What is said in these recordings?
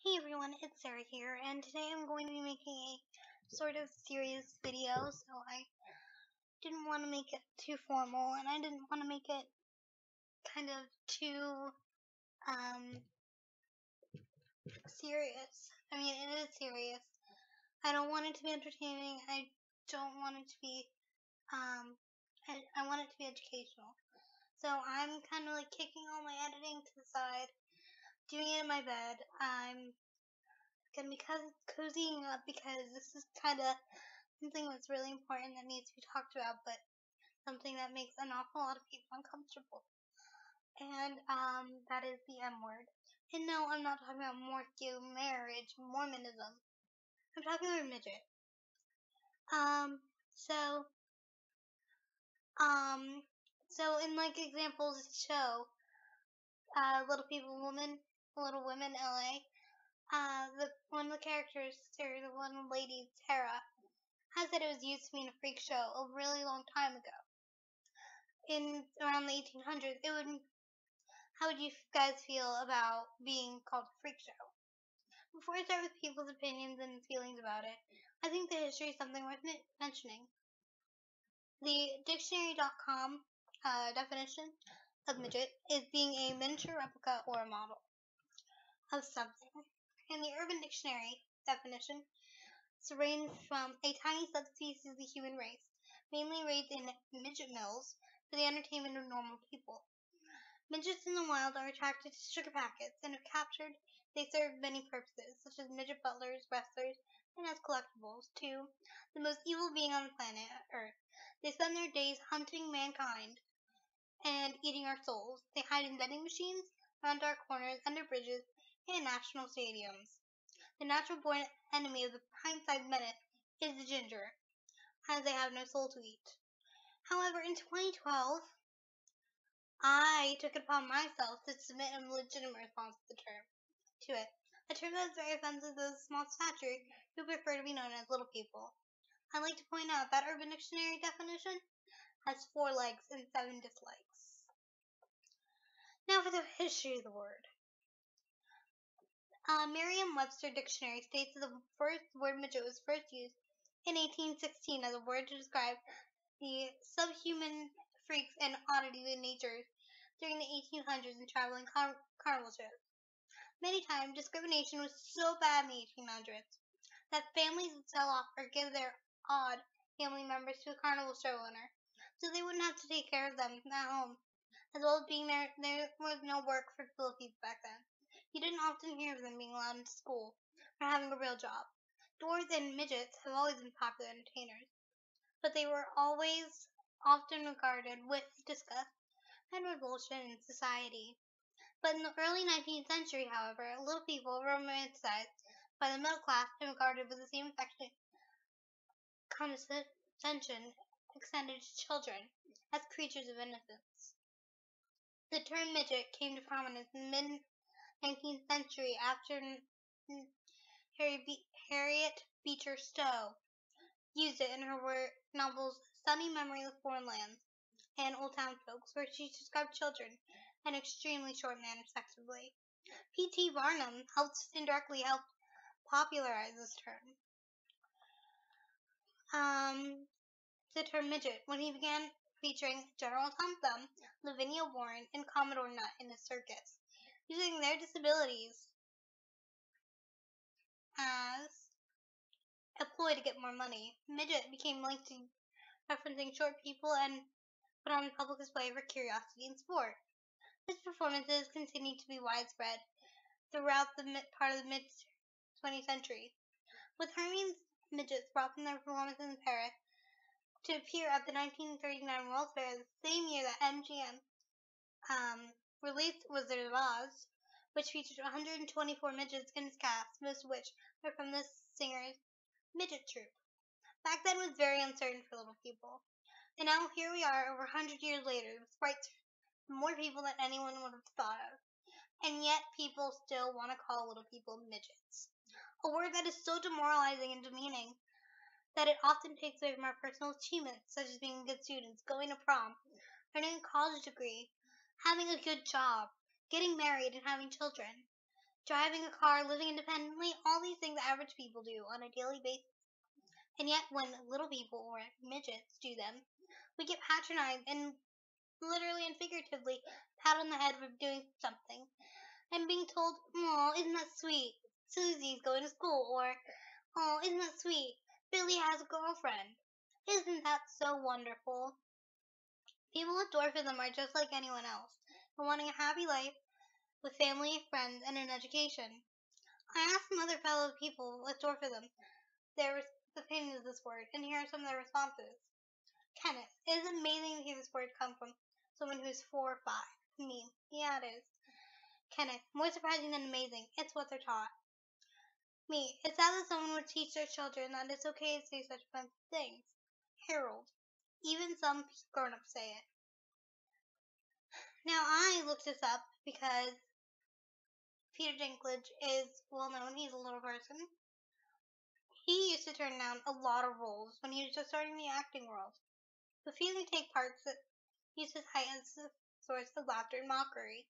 Hey everyone, it's Sarah here, and today I'm going to be making a sort of serious video, so I didn't want to make it too formal, and I didn't want to make it kind of too, serious. I mean, it is serious. I don't want it to be entertaining, I don't want it to be, I want it to be educational. So I'm kind of like kicking all my editing to the side, doing it in my bed. I'm gonna be cozying up because this is kind of something that's really important that needs to be talked about, but something that makes an awful lot of people uncomfortable. And that is the M word. And no, I'm not talking about Morphew, marriage, Mormonism. I'm talking about midget. Um, so, um, so in like examples show, Little People Woman, Little Women, LA. One of the characters, or the one lady, Tara, has said it was used to mean a freak show a really long time ago. In around the 1800s, how would you guys feel about being called a freak show? Before I start with people's opinions and feelings about it, I think the history is something worth mentioning. The dictionary.com definition of midget is being a miniature replica or a model of something. In the Urban Dictionary definition, it's ranged from a tiny subspecies of the human race, mainly raised in midget mills for the entertainment of normal people. Midgets in the wild are attracted to sugar packets, and if captured, they serve many purposes, such as midget butlers, wrestlers, and as collectibles. 2. The most evil being on the planet, Earth. They spend their days hunting mankind and eating our souls. They hide in vending machines, around dark corners, under bridges, and in national stadiums. The natural-born enemy of the pint-sized menace is the ginger, as they have no soul to eat. However, in 2012, I took it upon myself to submit a legitimate response to it. A term that is very offensive to those of small stature who prefer to be known as little people. I'd like to point out that Urban Dictionary definition has 4 legs and 7 dislikes. Now for the history of the word. Merriam-Webster Dictionary states that the word midget was first used in 1816 as a word to describe the subhuman freaks and oddities in nature during the 1800s in traveling carnival shows. Many times, discrimination was so bad in the 1800s that families would sell off or give their odd family members to a carnival show owner, so they wouldn't have to take care of them at home. As well as being there was no work for little people back then. You didn't often hear of them being allowed into school or having a real job. Dwarves and midgets have always been popular entertainers, but they were always often regarded with disgust and revulsion in society. But in the early 19th century, however, little people were romanticized by the middle class and regarded with the same affectionate condescension extended to children as creatures of innocence. The term midget came to prominence in the mid-19th century after Harriet Beecher Stowe used it in her novels Sunny Memory of Foreign Lands and Old Town Folks, where she described children in an extremely short manner sexually. P.T. Barnum indirectly helped popularize this term. The term midget, when he began featuring General Tom Thumb, Lavinia Warren, and Commodore Nutt in his circus, using their disabilities as a ploy to get more money. Midget became linked to referencing short people and put on public display for curiosity and sport. His performances continued to be widespread throughout the part of the mid-20th century, with Hermes midgets brought from their performances in Paris to appear at the 1939 World's Fair the same year that MGM released Wizard of Oz, which featured 124 midgets in its cast, most of which were from the singer's midget troupe. Back then it was very uncertain for little people. And now here we are over 100 years later with sprites for more people than anyone would have thought of. And yet people still want to call little people midgets. A word that is so demoralizing and demeaning that it often takes away from our personal achievements, such as being good students, going to prom, earning a college degree, having a good job, getting married, and having children. driving a car, living independently, all these things average people do on a daily basis. And yet when little people or midgets do them, we get patronized and literally and figuratively pat on the head for doing something. And being told, "Oh, isn't that sweet? Susie's going to school," or "Oh, isn't that sweet? Billy has a girlfriend. Isn't that so wonderful?" People with dwarfism are just like anyone else, and wanting a happy life with family, friends, and an education. I asked some other fellow people with dwarfism their opinions of this word, and here are some of their responses. Kenneth, it is amazing to hear this word come from someone who's 4 or 5. Me, yeah, it is. Kenneth, more surprising than amazing. It's what they're taught. Me, it's sad that someone would teach their children that it's okay to say such offensive things. Harold, even some grown-ups say it. Now, I looked this up because Peter Dinklage is well known. He's a little person. He used to turn down a lot of roles when he was just starting the acting world, refusing to take parts that used his height as a source of laughter and mockery.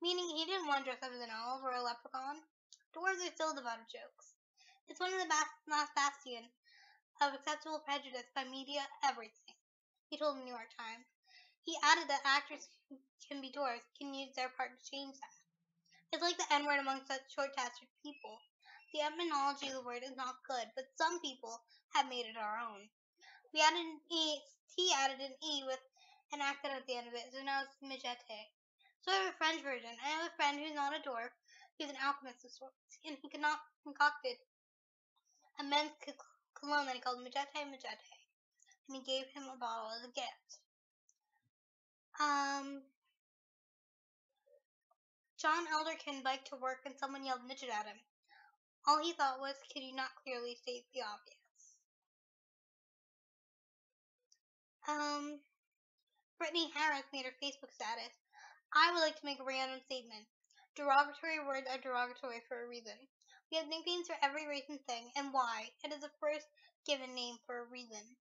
Meaning he didn't want to dress up as an elf or a leprechaun. Dwarves are still devoted jokes. It's one of the last bastion of acceptable prejudice by media everything, he told the New York Times. He added that actors who can be dwarves can use their part to change that. It's like the N-word among such short-tastured people. The etymology of the word is not good, but some people have made it our own. We added an E, T added an E with an accent at the end of it, so now it's Midgette. So I have a French version. I have a friend who's not a dwarf, he's an alchemist of sorts, and he concocted a men's cologne that he called Midgette, and he gave him a bottle as a gift. John Elderkin biked to work and someone yelled midget at him. All he thought was, could you not clearly state the obvious? Brittany Harris made her Facebook status. I would like to make a random statement. Derogatory words are derogatory for a reason. We have nicknames for every race and thing, and why? It is the first given name for a reason.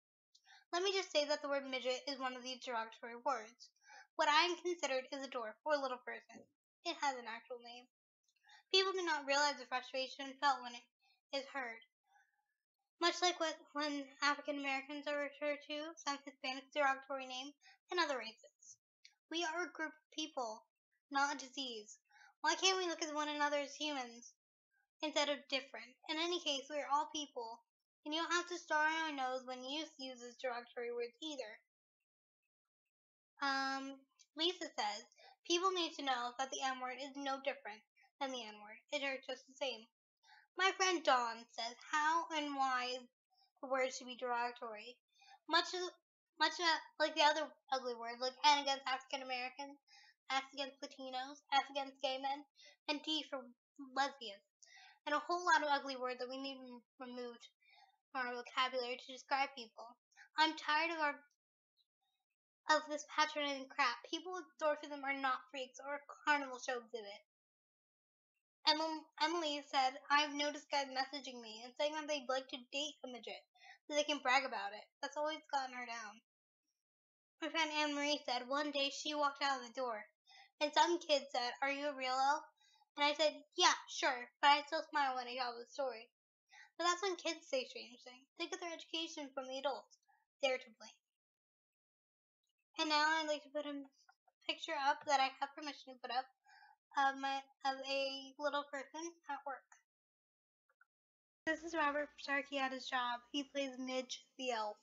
Let me just say that the word midget is one of these derogatory words. What I am considered is a dwarf or a little person. It has an actual name. People do not realize the frustration felt when it is heard. Much like when African Americans are referred to, some Hispanic derogatory name, and other races. We are a group of people, not a disease. Why can't we look at one another as humans instead of different? In any case, we are all people, and you don't have to star on your nose when you use derogatory words either. Lisa says, people need to know that the M word is no different than the N word. It hurts just the same. My friend Dawn says how and why the word should be derogatory. Much like the other ugly words, like N against African Americans, S against Latinos, S against gay men, and D for lesbians, and a whole lot of ugly words that we need removed from our vocabulary to describe people. I'm tired of this patronizing crap. People with dwarfism are not freaks or a carnival show exhibit. Emily said, I've noticed guys messaging me and saying that they'd like to date a midget so they can brag about it. That's always gotten her down. My friend Anne Marie said one day she walked out of the door and some kid said, are you a real elf? And I said, yeah, sure, but I still smile when I tell the story. But that's when kids say strange things. They get their education from the adults. They're to blame. And now I'd like to put a picture up that I have permission to put up of a little person at work. This is Robert Starkey at his job. He plays Midge the elf.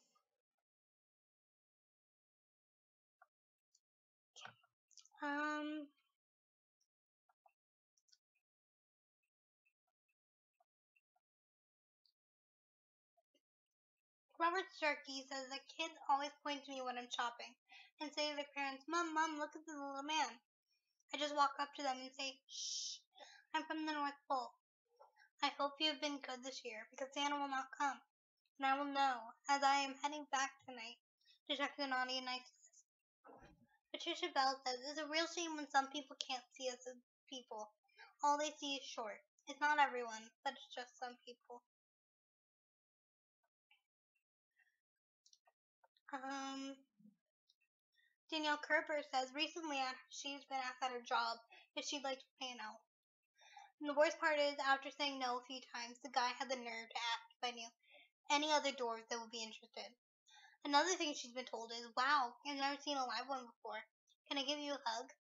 Robert Starkey says that kids always point to me when I'm shopping and say to their parents, Mom, look at the little man. I just walk up to them and say, shh, I'm from the North Pole. I hope you have been good this year because Santa will not come. And I will know as I am heading back tonight to check the naughty and nice list. Patricia Bell says, it's a real shame when some people can't see us as people. All they see is short. It's not everyone, but it's just some people. Danielle Kerber says, recently she's been asked at her job if she'd like to play an elf. And the worst part is, after saying no a few times, the guy had the nerve to ask if I knew any other doors that would be interested. Another thing she's been told is, wow, I've never seen a live one before. Can I give you a hug?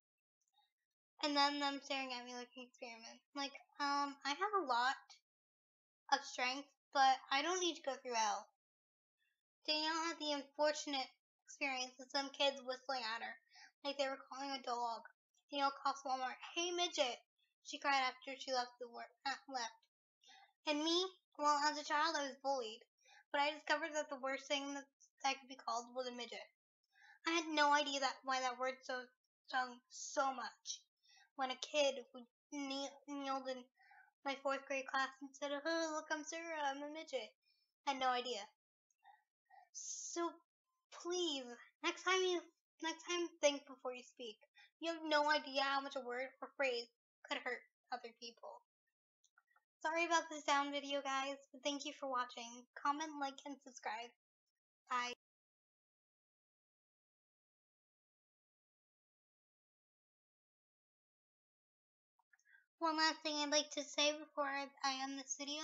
And then them staring at me like an experiment. Like, I have a lot of strength, but I don't need to go through hell. Danielle had the unfortunate experience of some kids whistling at her, like they were calling a dog. Danielle calls Walmart, "Hey, midget!" She cried after she left. And me, well, as a child, I was bullied, but I discovered that the worst thing that could be called was a midget. I had no idea why that word stung so much. When a kid who kneeled in my fourth grade class and said, "Oh, look, I'm Sarah, I'm a midget," I had no idea. So please, next time think before you speak. You have no idea how much a word or phrase could hurt other people. Sorry about this sound video, guys, but thank you for watching. Comment, like, and subscribe. Bye. One last thing I'd like to say before I end this video.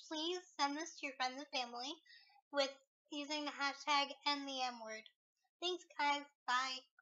Please send this to your friends and family with using the hashtag and the M word. Thanks, guys. Bye.